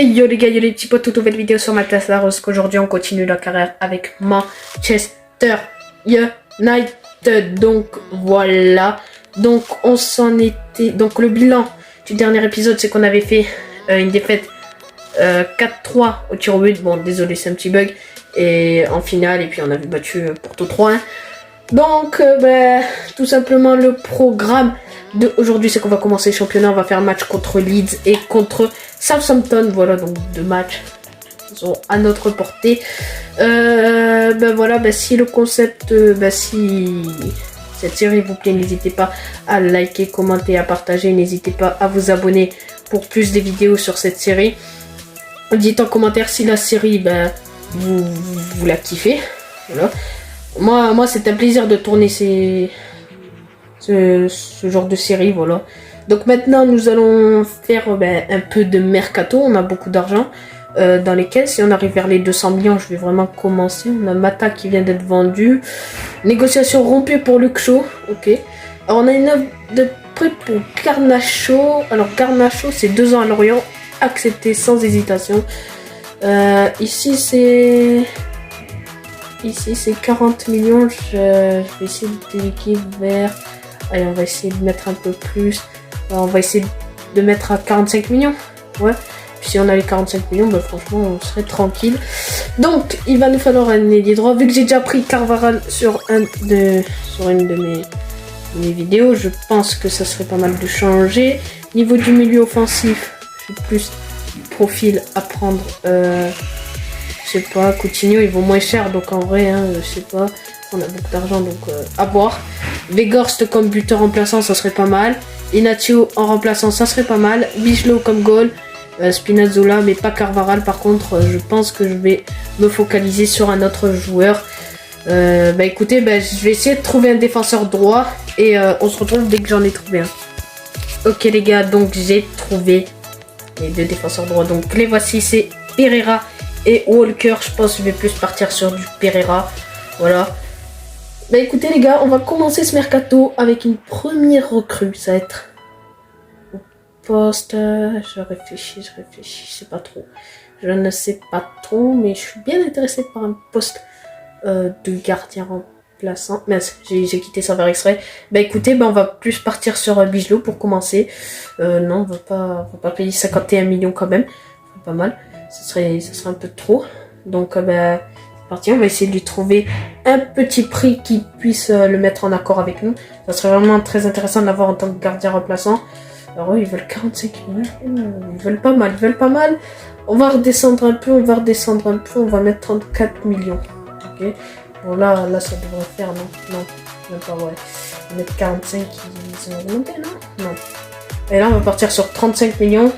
Et yo les gars, yo les petits potes, toute nouvelle vidéo sur ma classe Laros. Qu'aujourd'hui on continue la carrière avec Manchester United. Donc voilà, donc on s'en était. Donc le bilan du dernier épisode, c'est qu'on avait fait une défaite 4-3 au tir au but. Bon, désolé, c'est un petit bug. Et en finale, et puis on avait battu Porto 3-1. Donc tout simplement le programme de aujourd'hui, c'est qu'on va commencer le championnat. On va faire un match contre Leeds et contre Southampton. Voilà, donc deux matchs sont à notre portée. Voilà, si le concept, si cette série vous plaît, n'hésitez pas à liker, commenter, à partager. N'hésitez pas à vous abonner pour plus de vidéos sur cette série. Dites en commentaire si la série, vous la kiffez. Voilà. Moi c'est un plaisir de tourner ce genre de série, voilà. Donc maintenant, nous allons faire un peu de mercato. On a beaucoup d'argent dans les caisses. Si on arrive vers les 200 millions, je vais vraiment commencer. On a Mata qui vient d'être vendu. Négociation rompue pour Luke Shaw. Ok. Alors, on a une offre de prêt pour Garnacho. Alors, Garnacho, c'est 2 ans à Lorient. Accepté sans hésitation. Ici, c'est 40 millions. Je vais essayer de déliquer vers... Allez, on va essayer de mettre un peu plus. Alors, on va essayer de mettre à 45 millions. Ouais. Puis si on a les 45 millions, franchement, on serait tranquille. Donc, il va nous falloir un ailier droit. Vu que j'ai déjà pris Carvajal sur une de mes vidéos, je pense que ça serait pas mal de changer. Niveau du milieu offensif, j'ai plus profil à prendre. Je sais pas, Coutinho, il vaut moins cher, donc en vrai, je sais pas, on a beaucoup d'argent, donc à voir. Weghorst comme buteur remplaçant, ça serait pas mal. Inacio en remplaçant, ça serait pas mal. Bijlow comme goal. Spinazzola, mais pas Carvajal. Par contre, je pense que je vais me focaliser sur un autre joueur. Écoutez, je vais essayer de trouver un défenseur droit et on se retrouve dès que j'en ai trouvé un. Ok les gars, donc j'ai trouvé les deux défenseurs droits. Donc les voici, c'est Pereira et Walker. Je pense que je vais plus partir sur du Pereira. Voilà. Écoutez les gars, on va commencer ce mercato avec une première recrue. Ça va être au poste. Je réfléchis, je sais pas trop. Je ne sais pas trop, mais je suis bien intéressé par un poste de gardien remplaçant. Mais j'ai quitté ça vers extrait. Écoutez, on va plus partir sur Bijlow pour commencer. Non, on va pas payer 51 millions quand même. C'est pas mal. Ça serait un peu trop. Donc c'est parti, on va essayer de lui trouver un petit prix qui puisse le mettre en accord avec nous. Ça serait vraiment très intéressant de l'avoir en tant que gardien remplaçant. Alors eux, ils veulent 45 millions. Ils veulent pas mal. On va redescendre un peu, on va mettre 34 millions. Ok. Bon là ça devrait faire, non, même pas, ouais. On va mettre 45, ils ont augmenté, non. Et là on va partir sur 35 millions.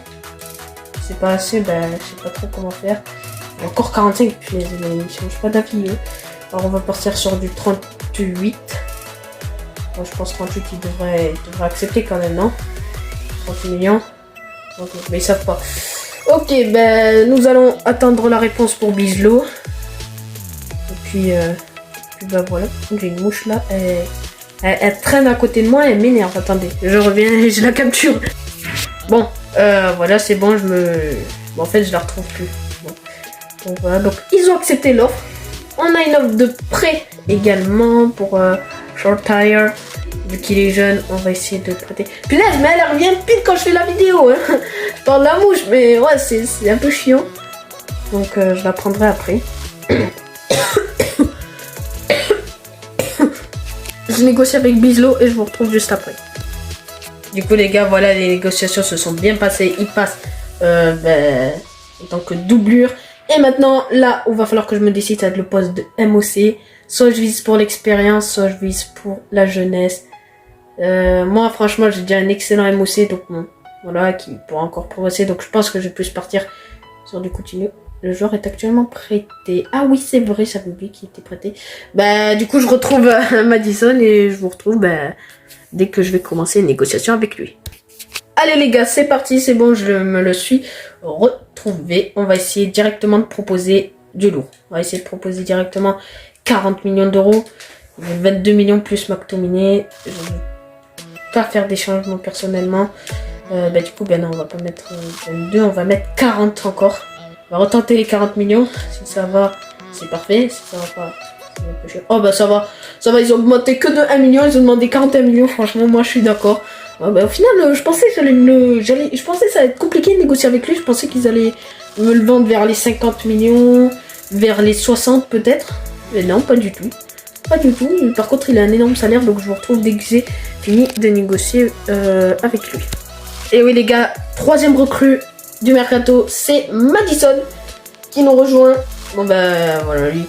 C'est pas assez, je sais pas trop comment faire. Et encore 45, puis ils changent pas d'avis. Alors on va partir sur du 38. Bon, je pense 38, ils devraient accepter quand même, non? 30 millions. Ok, mais ils savent pas. Ok, nous allons attendre la réponse pour Bijlow. Et puis voilà. J'ai une mouche là. Elle traîne à côté de moi, elle m'énerve. Attendez, je reviens et je la capture. Bon, voilà, c'est bon, en fait, je la retrouve plus. Bon. Donc voilà, donc ils ont accepté l'offre. On a une offre de prêt également pour Short Tire. Vu qu'il est jeune, on va essayer de le prêter. Punaise, mais elle revient pile quand je fais la vidéo. Je parle de la mouche, mais ouais, c'est un peu chiant. Donc je la prendrai après. Je négocie avec Bijlow et je vous retrouve juste après. Du coup les gars, voilà, les négociations se sont bien passées. Ils passent en tant que doublure. Et maintenant, là, il va falloir que je me décide à le poste de MOC. Soit je vise pour l'expérience, soit je vise pour la jeunesse. Moi, franchement, j'ai déjà un excellent MOC, donc bon, voilà, qui pourra encore progresser. Donc je pense que je vais plus partir sur du Coutinho. Le joueur est actuellement prêté. Ah oui, c'est vrai, j'avais oublié qu'il était prêté. Du coup, je retrouve Madison et je vous retrouve dès que je vais commencer une négociation avec lui. Allez les gars, c'est parti, c'est bon, je me le suis retrouvé. On va essayer directement de proposer du lourd. On va essayer de proposer directement 40 millions d'euros. 22 millions plus McTominay. Je ne vais pas faire des changements personnellement. Du coup, ben non, on va pas mettre 22, on va mettre 40 encore. On va retenter les 40 millions. Si ça va, c'est parfait. Si ça va pas, c'est un peu cher. Oh bah ça va, ils ont augmenté que de 1 million, ils ont demandé 41 millions. Franchement, moi je suis d'accord. Au final, je pensais que je pensais que ça allait être compliqué de négocier avec lui. Je pensais qu'ils allaient me le vendre vers les 50 millions, vers les 60 peut-être. Mais non, pas du tout. Pas du tout. Par contre, il a un énorme salaire, donc je vous retrouve dès que j'ai fini de négocier avec lui. Et oui les gars, troisième recrue du mercato, c'est Madison qui nous rejoint. Bon bah voilà, lui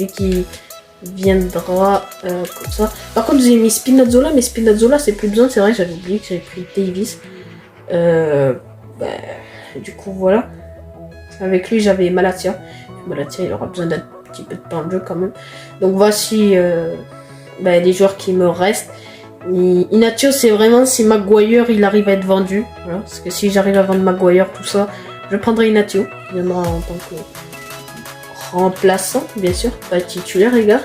qui viendra comme ça. Par contre j'ai mis Spinazzola, mais Spinazzola c'est plus besoin, c'est vrai, j'avais oublié que j'avais pris Davis. Du coup voilà. Avec lui j'avais Malatia. Malatia il aura besoin d'un petit peu de temps de jeu quand même. Donc voici les joueurs qui me restent. Inacio c'est vraiment si Maguire il arrive à être vendu. Voilà, parce que si j'arrive à vendre Maguire tout ça, je prendrai Inacio. Il viendra en tant que remplaçant bien sûr, pas titulaire les gars.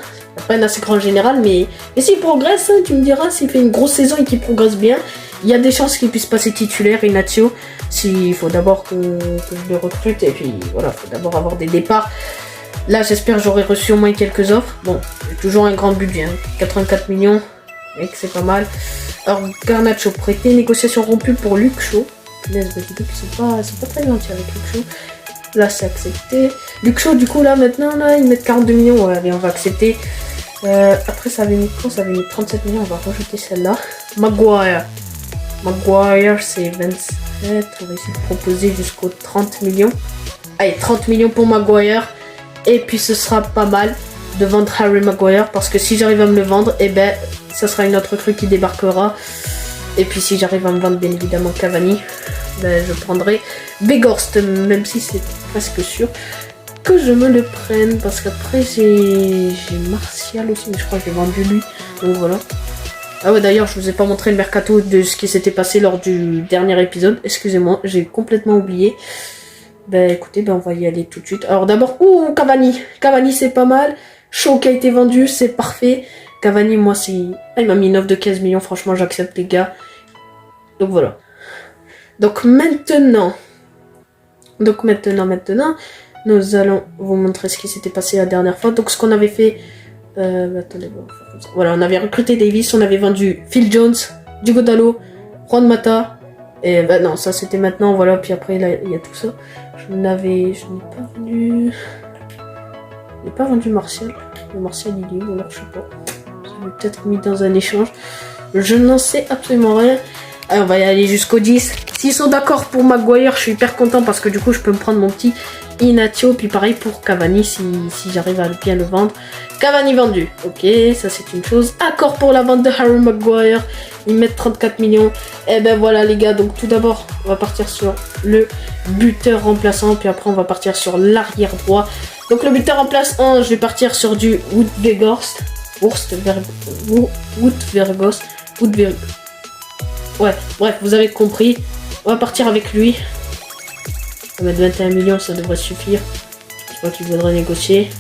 Pas un assez grand général, mais s'il progresse, hein, tu me diras, s'il fait une grosse saison et qu'il progresse bien, il y a des chances qu'il puisse passer titulaire Inacio. Il faut d'abord que je le recrute et puis voilà, il faut d'abord avoir des départs. Là j'espère j'aurai reçu au moins quelques offres. Bon, j'ai toujours un grand budget, hein, 84 millions. Et que c'est pas mal. Alors Garnacho prêté, négociation rompue pour Luke Shaw. Punaise, c'est pas très gentil avec Luke Shaw. Là c'est accepté. Luke Shaw du coup là maintenant là ils mettent 42 millions. Ouais allez on va accepter. Après ça avait mis quoi? Ça avait mis 37 millions, on va rajouter celle-là. Maguire c'est 27. On va essayer de proposer jusqu'aux 30 millions. Allez 30 millions pour Maguire. Et puis ce sera pas mal de vendre Harry Maguire parce que si j'arrive à me le vendre, et ça sera une autre recrue qui débarquera. Et puis si j'arrive à me vendre bien évidemment Cavani, je prendrai Weghorst, même si c'est presque sûr que je me le prenne parce qu'après j'ai Martial aussi, mais je crois que j'ai vendu lui. Donc voilà. Ah ouais d'ailleurs je vous ai pas montré le mercato de ce qui s'était passé lors du dernier épisode. Excusez-moi, j'ai complètement oublié. Écoutez, on va y aller tout de suite. Alors d'abord, Cavani c'est pas mal. Shaw qui a été vendu, c'est parfait. Cavani, moi, il m'a mis une offre de 15 millions. Franchement, j'accepte, les gars. Donc, voilà. Donc, maintenant, nous allons vous montrer ce qui s'était passé la dernière fois. Donc, ce qu'on avait fait... attendez, on va faire comme ça. Voilà, on avait recruté Davis, on avait vendu Phil Jones, Diogo Dalot, Juan Mata. Et non, ça, c'était maintenant, voilà. Puis après, là, il y a tout ça. Je n'ai pas vendu Martial. Le Martial, il est où? Alors, je sais pas. Je l'ai peut-être mis dans un échange. Je n'en sais absolument rien. Allez, on va y aller jusqu'au 10. S'ils sont d'accord pour Maguire, je suis hyper content parce que du coup, je peux me prendre mon petit Inacio. Puis pareil pour Cavani, si j'arrive à bien le vendre. Cavani vendu. Ok, ça c'est une chose. Accord pour la vente de Harry Maguire. Ils mettent 34 millions. Et voilà les gars. Donc tout d'abord, on va partir sur le buteur remplaçant. Puis après, on va partir sur l'arrière droit. Donc le buteur remplaçant, je vais partir sur du Wout Weghorst. Ouais, bref, vous avez compris. On va partir avec lui. On va mettre 21 millions, ça devrait suffire. Je crois qu'il voudrait négocier.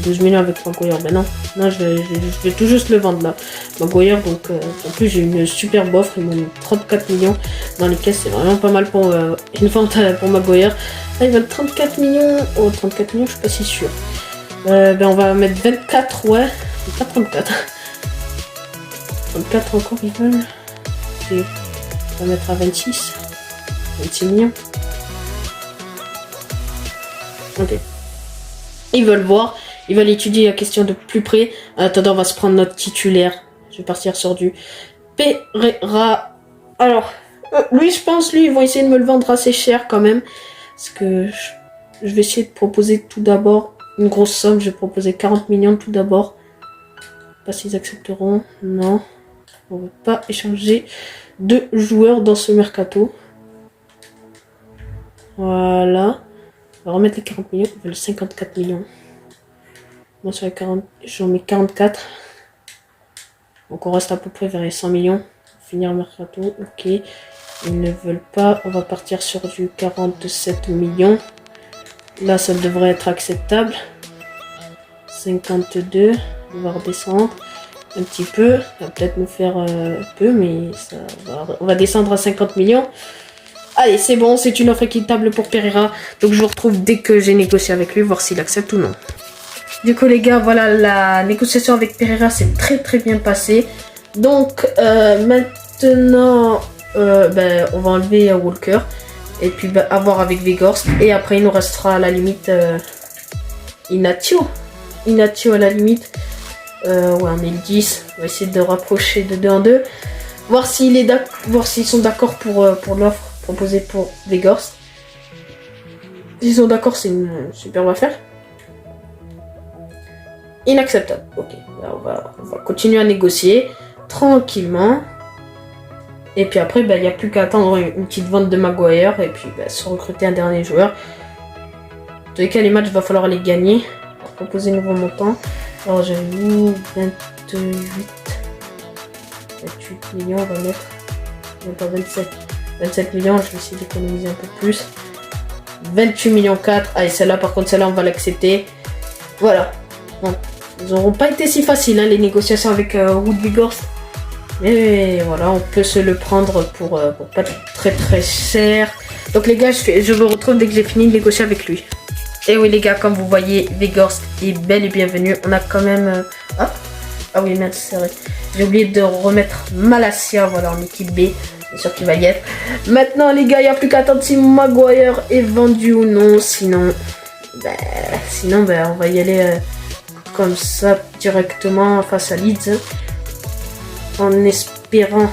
12 millions avec Maguire. Non, je vais tout juste le vendre là. Maguire, donc en plus j'ai une superbe offre. Ils m'ont mis 34 millions dans les caisses. C'est vraiment pas mal pour une vente pour Maguire. Là, il va 34 millions. Oh, 34 millions, je suis pas si sûr. On va mettre 24, ouais. Pas 34. 34 encore, ils veulent. Okay. On va mettre à 26. 26 millions. Ok. Ils veulent voir. Ils veulent étudier la question de plus près. En attendant, on va se prendre notre titulaire. Je vais partir sur du Pereira. Alors, lui, je pense, ils vont essayer de me le vendre assez cher quand même. Parce que je vais essayer de proposer tout d'abord une grosse somme. Je vais proposer 40 millions tout d'abord. Pas s'ils accepteront. Non. On ne va pas échanger de joueurs dans ce mercato. Voilà. On va remettre les 40 millions. On veut le 54 millions. Moi sur les 40, j'en mets 44. Donc on reste à peu près vers les 100 millions. Finir le mercato. Ok. Ils ne veulent pas. On va partir sur du 47 millions. Là ça devrait être acceptable. 52. On va redescendre. un petit peu. Ça va peut-être nous faire peu, mais ça on va descendre à 50 millions. Allez, c'est bon, c'est une offre équitable pour Pereira. Donc je vous retrouve dès que j'ai négocié avec lui, voir s'il accepte ou non. Du coup les gars, voilà, la négociation avec Pereira s'est très bien passée. Donc maintenant, on va enlever Walker. Et puis avoir avec Weghorst. Et après il nous restera à la limite Inacio. Inacio à la limite. Ouais, on est le 10. On va essayer de rapprocher de 2 en 2. Voir s'ils sont d'accord pour l'offre proposée pour Weghorst. S'ils sont d'accord, c'est une superbe affaire. Inacceptable. Ok, là, on va continuer à négocier tranquillement. Et puis après, il n'y a plus qu'à attendre une petite vente de Maguire. Et puis se recruter un dernier joueur. En tous les cas, les matchs, il va falloir les gagner. On va proposer un nouveau montant. Alors j'avais mis 28 millions, on va mettre. Non, pas 27. 27 millions, je vais essayer d'économiser un peu plus. 28 millions 4. Allez, celle-là, par contre, celle-là, on va l'accepter. Voilà. Bon, ils n'auront pas été si faciles, hein, les négociations avec Wout Weghorst. Mais voilà, on peut se le prendre pour pas très cher. Donc les gars, je vous retrouve dès que j'ai fini de négocier avec lui. Et oui les gars, comme vous voyez, Weghorst est bel et bienvenu. On a quand même... Ah oui, merde, c'est vrai. J'ai oublié de remettre Malacia, voilà, en équipe B. C'est sûr qu'il va y être. Maintenant les gars, il n'y a plus qu'à attendre si Maguire est vendu ou non. Sinon, on va y aller comme ça, directement face à Leeds. En espérant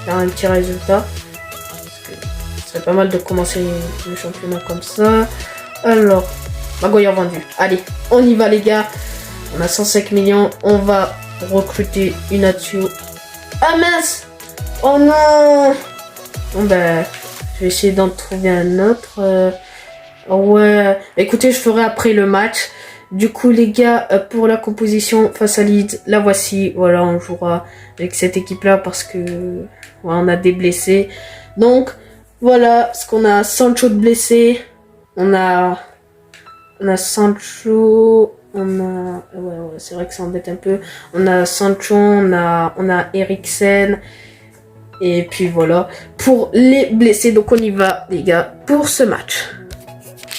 faire un petit résultat. Parce que ce serait pas mal de commencer le championnat comme ça. Alors... Maguire vendu. Allez, on y va les gars. On a 105 millions. On va recruter une Inacio. Ah mince. Oh non. Bon je vais essayer d'en trouver un autre. Ouais. Écoutez, je ferai après le match. Du coup les gars, pour la composition face à Leeds, la voici. Voilà, on jouera avec cette équipe là parce que on a des blessés. Donc voilà, ce qu'on a Sancho de blessé. On a Sancho, ouais, c'est vrai que ça embête un peu. On a Sancho, on a Eriksen. Et puis voilà, pour les blessés. Donc on y va les gars, pour ce match.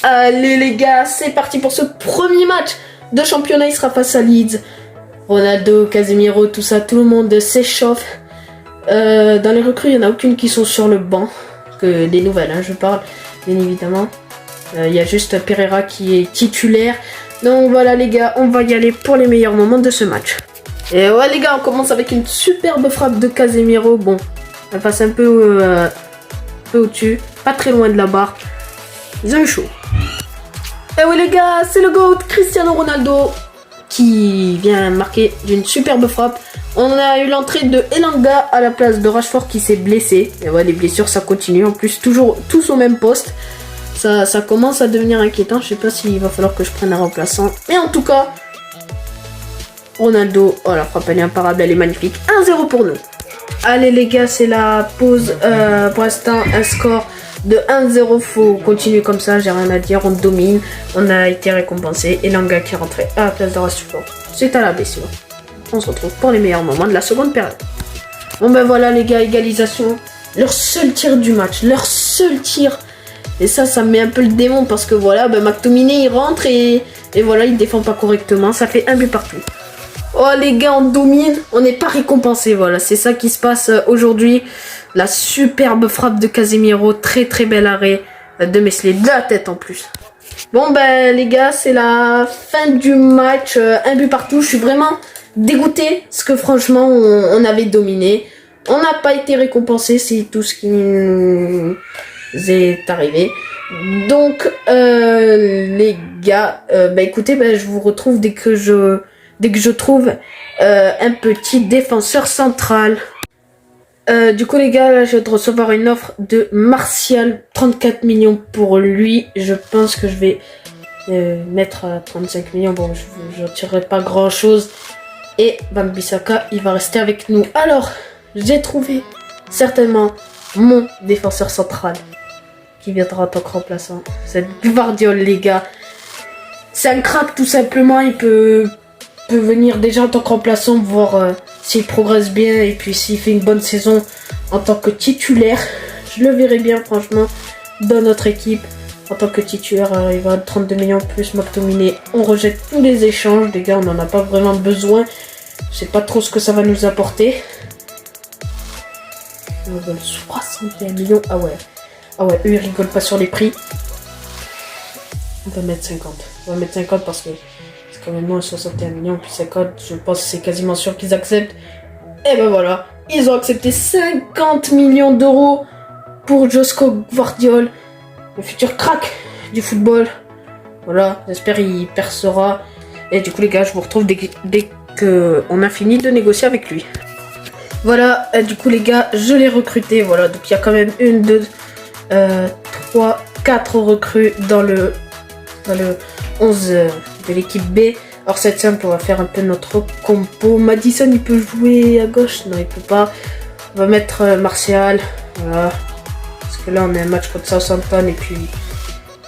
Allez les gars, c'est parti pour ce premier match de championnat. Il sera face à Leeds. Ronaldo, Casemiro, tout ça, tout le monde s'échauffe. Dans les recrues, il n'y en a aucune qui sont sur le banc. Que des nouvelles, hein, je parle, bien évidemment. Il y a juste Pereira qui est titulaire. Donc voilà les gars, on va y aller pour les meilleurs moments de ce match. Et ouais les gars, on commence avec une superbe frappe de Casemiro. Bon, elle passe un peu au-dessus, pas très loin de la barre. Ils ont eu chaud. Et oui les gars, c'est le GOAT Cristiano Ronaldo qui vient marquer d'une superbe frappe. On a eu l'entrée de Elanga à la place de Rashford qui s'est blessé. Et ouais, les blessures ça continue. En plus, toujours tous au même poste. Ça commence à devenir inquiétant. Je sais pas s'il va falloir que je prenne un remplaçant. Mais en tout cas, Ronaldo, oh la frappe elle est imparable, elle est magnifique. 1-0 pour nous. Allez les gars, c'est la pause. Pour l'instant, un score de 1-0. Faut continuer comme ça, j'ai rien à dire. On domine, on a été récompensé. Et Elanga qui est rentré à la place de Rashford. C'est à la blessure. On se retrouve pour les meilleurs moments de la seconde période. Bon ben voilà les gars, égalisation. Leur seul tir du match, leur seul tir. Et ça me met un peu le démon parce que voilà, McTominay il rentre et voilà, il défend pas correctement. Ça fait un but partout. Oh les gars, on domine, on n'est pas récompensé. Voilà, c'est ça qui se passe aujourd'hui. La superbe frappe de Casemiro, très bel arrêt de Meslier, de la tête en plus. Bon les gars, c'est la fin du match. Un but partout, je suis vraiment dégoûté parce que franchement, on avait dominé. On n'a pas été récompensé, c'est tout ce qui nous est arrivé. Donc les gars, écoutez, je vous retrouve dès que je trouve un petit défenseur central. Du coup les gars, là, je viens de recevoir une offre de Martial, 34 millions pour lui. Je pense que je vais mettre à 35 millions. Bon, je tirerai pas grand chose. Et Wan-Bissaka, il va rester avec nous. Alors, j'ai trouvé certainement mon défenseur central qui viendra en tant que remplaçant. C'est Gvardiol les gars. C'est un crack tout simplement. Il peut venir déjà en tant que remplaçant, voire s'il progresse bien et puis s'il fait une bonne saison en tant que titulaire, je le verrai bien franchement dans notre équipe. En tant que titulaire, il va à 32 millions plus McTominay. On rejette tous les échanges, les gars, on n'en a pas vraiment besoin. Je sais pas trop ce que ça va nous apporter. On donne 61 millions. Ah ouais, eux ils rigolent pas sur les prix. On va mettre 50. On va mettre 50 parce que c'est quand même moins 61 millions plus 50. Je pense que c'est quasiment sûr qu'ils acceptent. Et ben voilà, ils ont accepté 50 millions d'euros pour Josko Gvardiol, le futur crack du football. Voilà, j'espère qu'il percera. Et du coup les gars, je vous retrouve dès qu'on a fini de négocier avec lui. Voilà, du coup les gars, je l'ai recruté. Voilà, donc il y a quand même 1, 2, 3, 4 recrues dans le 11 de l'équipe B. Alors c'est simple, on va faire un peu notre compo. Madison, il peut jouer à gauche? Non, il peut pas. On va mettre Martial. Voilà. Parce que là, on a un match contre Southampton. Et puis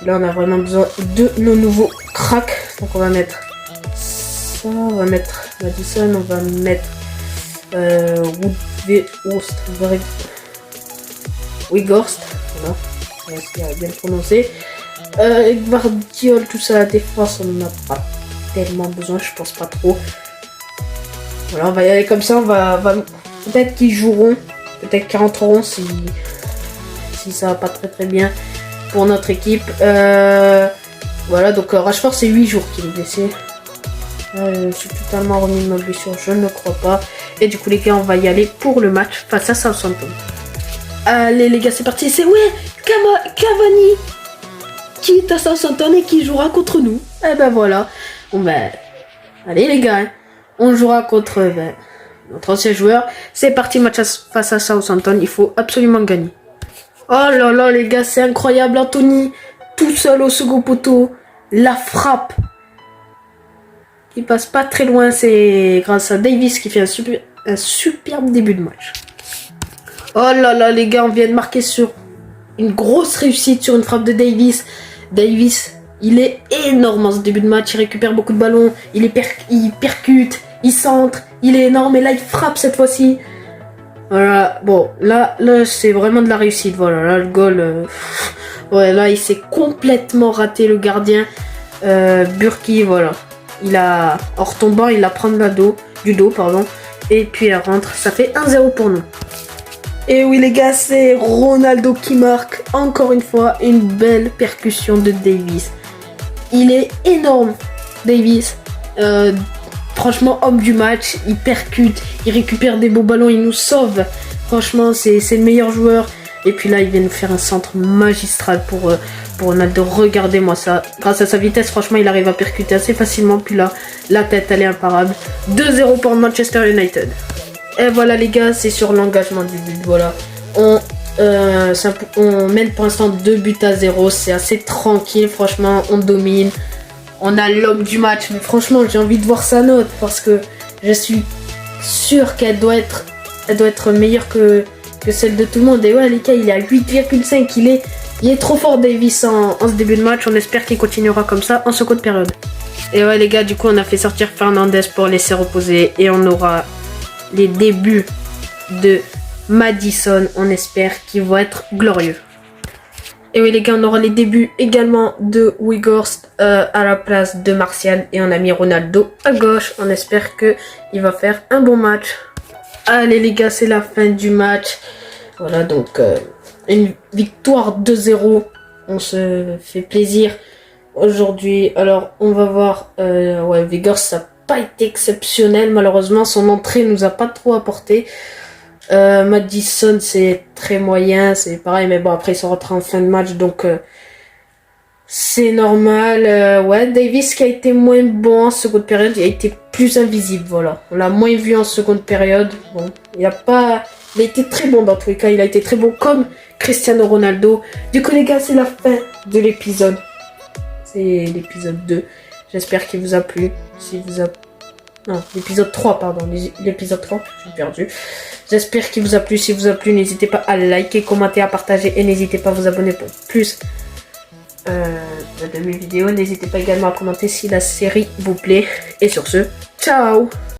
là, on a vraiment besoin de nos nouveaux cracks. Donc on va mettre ça. On va mettre Madison. On va mettre Weghorst. Voilà. On va bien le prononcer. Gvardiol, tout ça, la défense, on n'en a pas tellement besoin, je pense pas trop. Voilà, on va y aller comme ça, on va peut-être qu'ils joueront, peut-être qu'ils rentreront si ça va pas très bien pour notre équipe. Voilà, donc Rashford c'est 8 jours qu'il est blessé. Je suis totalement remis de ma blessure, je ne crois pas. Et du coup les gars, on va y aller pour le match face à Southampton. Allez les gars, c'est parti, c'est Cavani qui est à Southampton et qui jouera contre nous. Et ben voilà. Bon ben, allez les gars, on jouera contre notre ancien joueur. C'est parti, match face à Southampton, il faut absolument gagner. Oh là là les gars, c'est incroyable, Anthony, tout seul au second poteau, la frappe. Il passe pas très loin, c'est grâce à Davis qui fait un superbe début de match. Oh là là les gars, on vient de marquer sur une grosse réussite sur une frappe de Davis. Davis, il est énorme en ce début de match, il récupère beaucoup de ballons, il percute, il centre, il est énorme et là il frappe cette fois-ci. Voilà, bon, là c'est vraiment de la réussite, voilà, là le goal, ouais, là il s'est complètement raté le gardien, Burki, voilà, en retombant, il la prend du dos, et puis elle rentre, ça fait 1-0 pour nous. Et oui les gars, c'est Ronaldo qui marque encore une fois une belle percussion de Davis. Il est énorme, Davis. Franchement, homme du match, il percute, il récupère des beaux ballons, il nous sauve. Franchement, c'est le meilleur joueur. Et puis là, il vient nous faire un centre magistral pour Ronaldo. Regardez-moi ça. Grâce à sa vitesse, franchement, il arrive à percuter assez facilement. Puis là, la tête, elle est imparable. 2-0 pour Manchester United. Et voilà les gars, c'est sur l'engagement du but, voilà. On mène pour l'instant 2-0, c'est assez tranquille, franchement, on domine. On a l'homme du match, mais franchement, j'ai envie de voir sa note parce que je suis sûr qu'elle doit être meilleure que celle de tout le monde. Et ouais les gars, il est à 8,5, il est trop fort Davis en ce début de match, on espère qu'il continuera comme ça en seconde période. Et ouais les gars, du coup on a fait sortir Fernandez pour laisser reposer et on aura les débuts de Madison, on espère qu'ils vont être glorieux. Et oui les gars, on aura les débuts également de Weghorst à la place de Martial et on a mis Ronaldo à gauche. On espère qu'il va faire un bon match. Allez les gars, c'est la fin du match. Voilà donc une victoire 2-0. On se fait plaisir aujourd'hui. Alors on va voir, ouais, Weghorst ça pas été exceptionnel malheureusement, son entrée nous a pas trop apporté. Madison c'est très moyen, c'est pareil, mais bon après ils sont rentrés en fin de match donc c'est normal. Ouais, Davis qui a été moins bon en seconde période, il a été plus invisible, voilà, on l'a moins vu en seconde période. Bon, il a été très bon dans tous les cas, il a été très bon comme Cristiano Ronaldo. Du coup les gars, c'est la fin de l'épisode, c'est l'épisode 2. J'espère qu'il vous a plu. Non, l'épisode 3, pardon. L'épisode 3, j'ai perdu. J'espère qu'il vous a plu. Si vous a plu, n'hésitez pas à liker, commenter, à partager. Et n'hésitez pas à vous abonner pour plus de mes vidéos. N'hésitez pas également à commenter si la série vous plaît. Et sur ce, ciao!